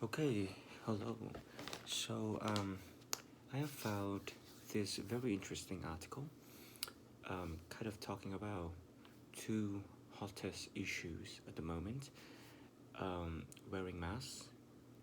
Okay, hello. I have found this very interesting article, kind of talking about two hottest issues at the moment, wearing masks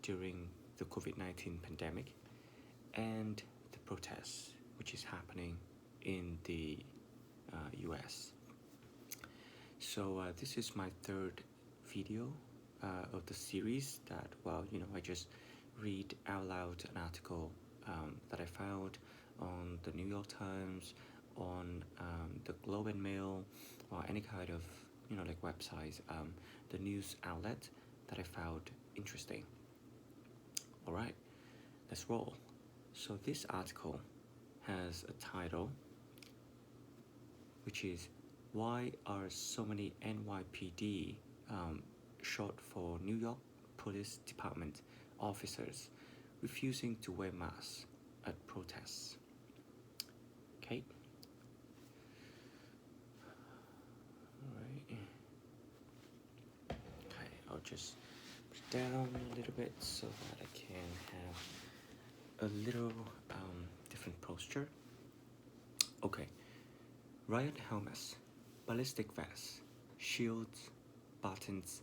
during the COVID-19 pandemic and the protests which is happening in the US. This is my third video of the series that, I just read out loud an article that I found on the New York Times, on the Globe and Mail, or any kind of, like websites, the news outlet that I found interesting. All right, let's roll. So this article has a title which is why are so many NYPD, short for New York Police Department officers, refusing to wear masks at protests? Okay. Alright. Okay, I'll just put down a little bit so that I can have a little different posture. Okay. Riot helmets, ballistic vests, shields, buttons,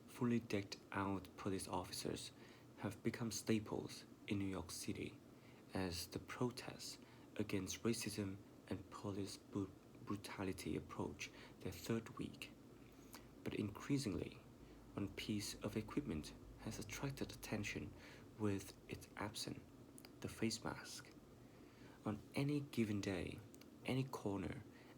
fully decked out police officers have become staples in New York City as the protests against racism and police brutality approach their third week. But increasingly, one piece of equipment has attracted attention with its absence: the face mask. On any given day, any corner,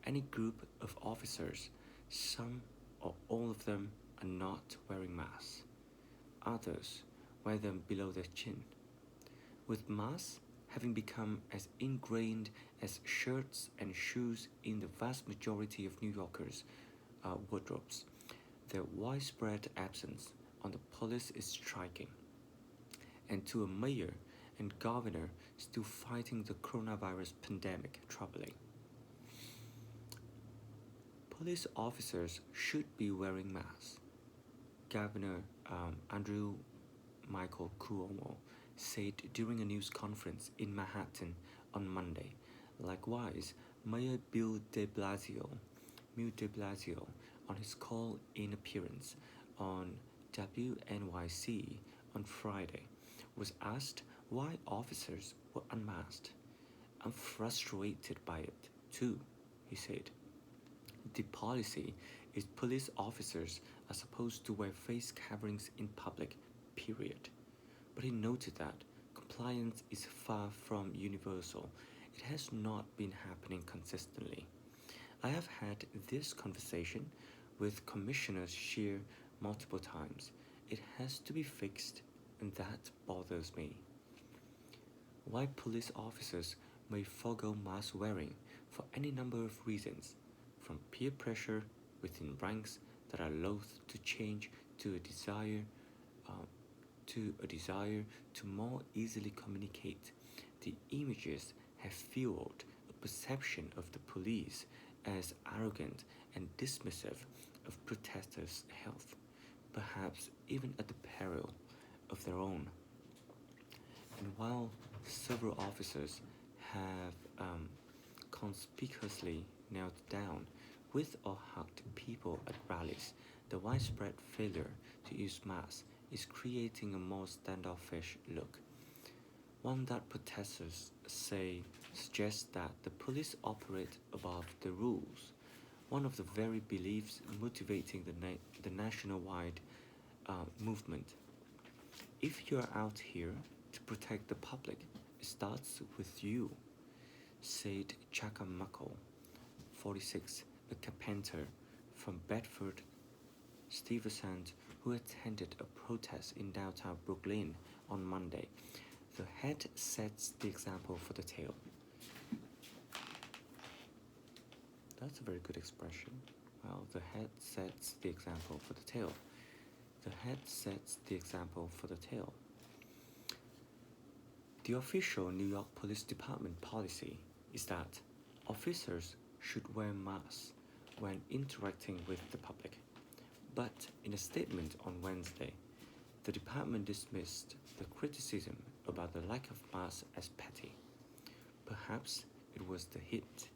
any group of officers, some or all of them are not wearing masks. Others wear them below their chin. With masks having become as ingrained as shirts and shoes in the vast majority of New Yorkers' wardrobes, their widespread absence on the police is striking. And to a mayor and governor still fighting the coronavirus pandemic, troubling. Police officers should be wearing masks. Governor Andrew Michael Cuomo said during a news conference in Manhattan on Monday. Likewise, Mayor Bill de Blasio, on his call-in appearance on WNYC on Friday, was asked why officers were unmasked. "I'm frustrated by it, too," he said. "The policy is police officers are supposed to wear face coverings in public, period." But he noted that compliance is far from universal. It has not been happening consistently. "I have had this conversation with Commissioner Scheer multiple times. It has to be fixed, and that bothers me." Why police officers may forego mask wearing for any number of reasons, from peer pressure within ranks that are loath to change to a desire to more easily communicate. The images have fueled a perception of the police as arrogant and dismissive of protesters' health, perhaps even at the peril of their own. And while several officers have conspicuously knelt down with or hugged people at rallies, the widespread failure to use masks is creating a more standoffish look, one that protesters say suggests that the police operate above the rules, one of the very beliefs motivating the nationwide movement. "If you're out here to protect the public, it starts with you," said Chaka Muckle, 46, a carpenter from Bedford Stuyvesant who attended a protest in downtown Brooklyn on Monday. "The head sets the example for the tail." That's a very good expression. Well, the head sets the example for the tail. The head sets the example for the tail. The official New York Police Department policy is that officers should wear masks when interacting with the public. But in a statement on Wednesday, The department dismissed the criticism about the lack of masks as petty. Perhaps it was the heat.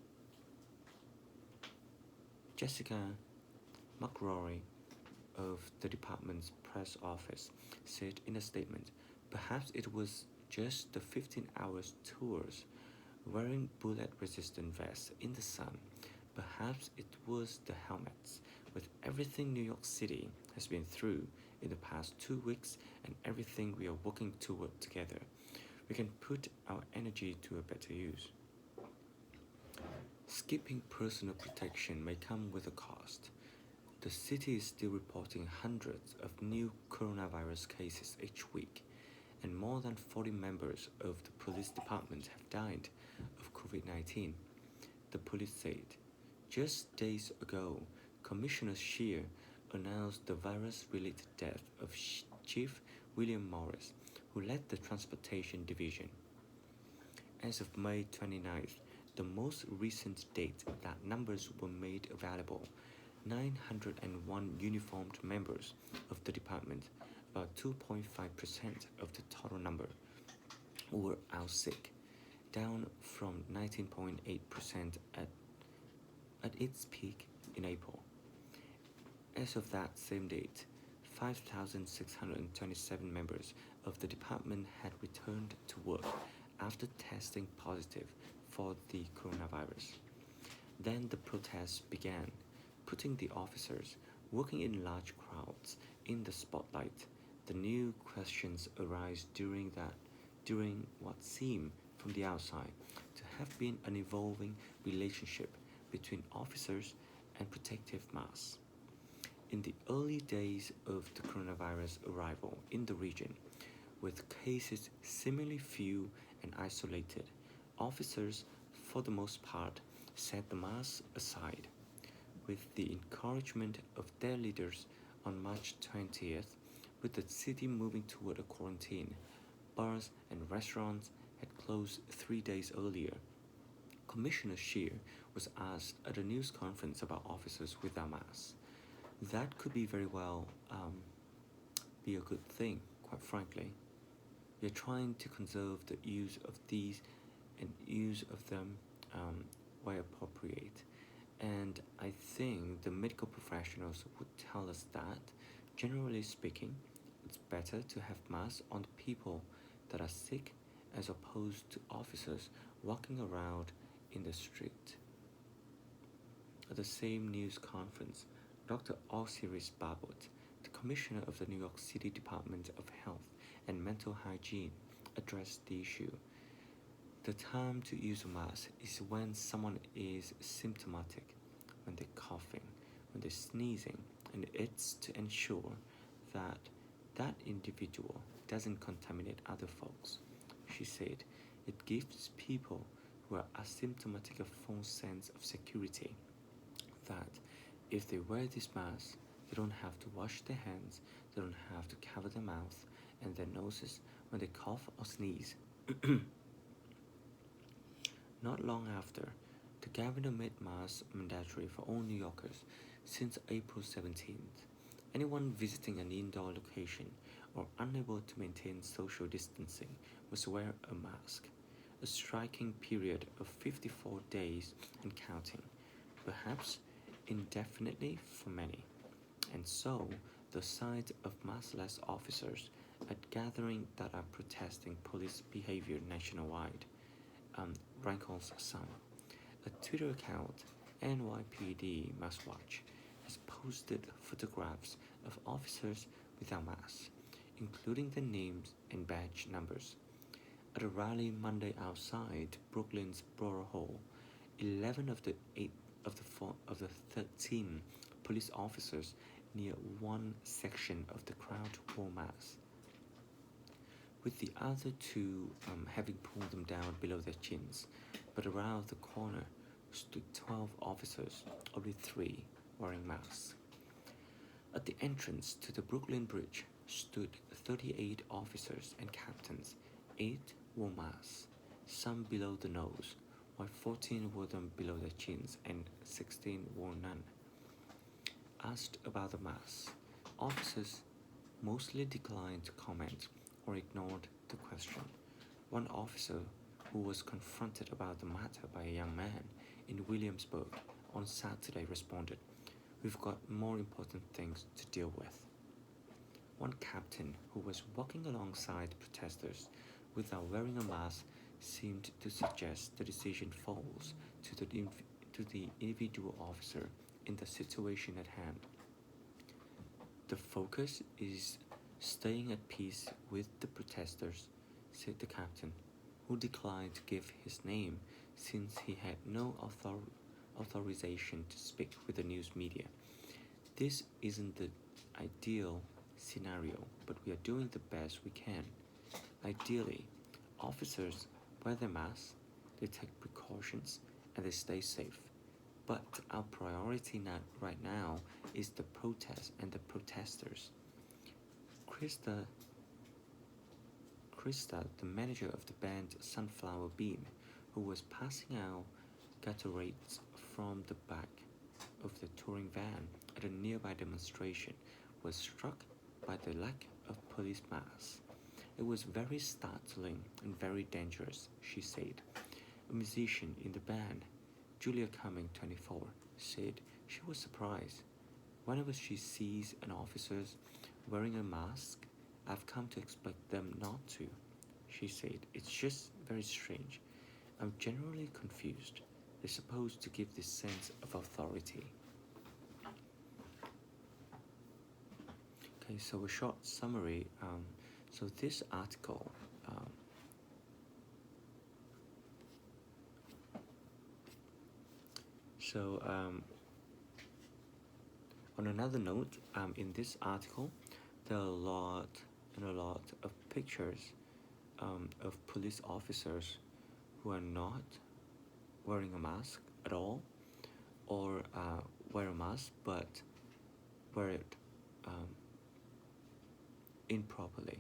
Jessica McRory of the department's press office said in a statement, perhaps it was just the 15 hours tours wearing bullet-resistant vests in the sun. Perhaps it was the helmets. With everything New York City has been through in the past 2 weeks and everything we are working toward together, we can put our energy to a better use. Skipping personal protection may come with a cost. The city is still reporting hundreds of new coronavirus cases each week, and more than 40 members of the police department have died of COVID-19, the police said. Just days ago, Commissioner Scheer announced the virus-related death of Chief William Morris, who led the Transportation Division. As of May 29th, the most recent date that numbers were made available, 901 uniformed members of the department, about 2.5% of the total number, were out sick, down from 19.8% at its peak in April. As of that same date, 5,627 members of the department had returned to work after testing positive for the coronavirus. Then the protests began, putting the officers working in large crowds in the spotlight. The new questions arise during what seemed from the outside to have been an evolving relationship between officers and protective masks. In the early days of the coronavirus arrival in the region, with cases seemingly few and isolated, officers, for the most part, set the masks aside. With the encouragement of their leaders on March 20th, with the city moving toward a quarantine, bars and restaurants had closed 3 days earlier. Commissioner Scheer was asked at a news conference about officers without masks. That could be very well be a good thing, quite frankly. We are trying to conserve the use of these and use of them where appropriate. And I think the medical professionals would tell us that, generally speaking, it's better to have masks on the people that are sick as opposed to officers walking around in the street. At the same news conference, Dr. Osiris Babot, the commissioner of the New York City Department of Health and Mental Hygiene, addressed the issue. The time to use a mask is when someone is symptomatic, when they're coughing, when they're sneezing, and it's to ensure that that individual doesn't contaminate other folks. She said it gives people who are asymptomatic a false sense of security, that if they wear this mask, they don't have to wash their hands, they don't have to cover their mouth and their noses when they cough or sneeze. Not long after, the governor made masks mandatory for all New Yorkers since April 17th. Anyone visiting an indoor location or unable to maintain social distancing must wear a mask. A striking period of 54 days and counting, perhaps indefinitely for many. And so, the sight of maskless officers at gatherings that are protesting police behavior nationwide rankles some. A Twitter account, NYPD Must Watch, has posted photographs of officers without masks, including their names and badge numbers. At a rally Monday outside Brooklyn's Borough Hall, 11 of the 13 police officers near one section of the crowd wore masks, with the other two having pulled them down below their chins. But around the corner stood 12 officers, only 3 wearing masks. At the entrance to the Brooklyn Bridge stood 38 officers and captains. 8 wore masks, some below the nose, while 14 wore them below their chins and 16 wore none. Asked about the masks, officers mostly declined to comment or ignored the question. One officer who was confronted about the matter by a young man in Williamsburg on Saturday responded, "We've got more important things to deal with." One captain who was walking alongside protesters without wearing a mask seemed to suggest the decision falls to the individual officer in the situation at hand. "The focus is staying at peace with the protesters," said the captain, who declined to give his name since he had no authorization to speak with the news media. "This isn't the ideal scenario, but we are doing the best we can. Ideally, officers wear their masks, they take precautions, and they stay safe. But our priority right now is the protest and the protesters." Krista, the manager of the band Sunflower Beam, who was passing out Gatorades from the back of the touring van at a nearby demonstration, was struck by the lack of police masks. "It was very startling and very dangerous," she said. A musician in the band, Julia Cumming, 24, said she was surprised. "Whenever she sees an officer wearing a mask, I've come to expect them not to," she said. "It's just very strange. I'm generally confused. They're supposed to give this sense of authority." Okay, so a short summary. So this article on another note, in this article, there are a lot of pictures of police officers who are not wearing a mask at all, or wear a mask but wear it improperly.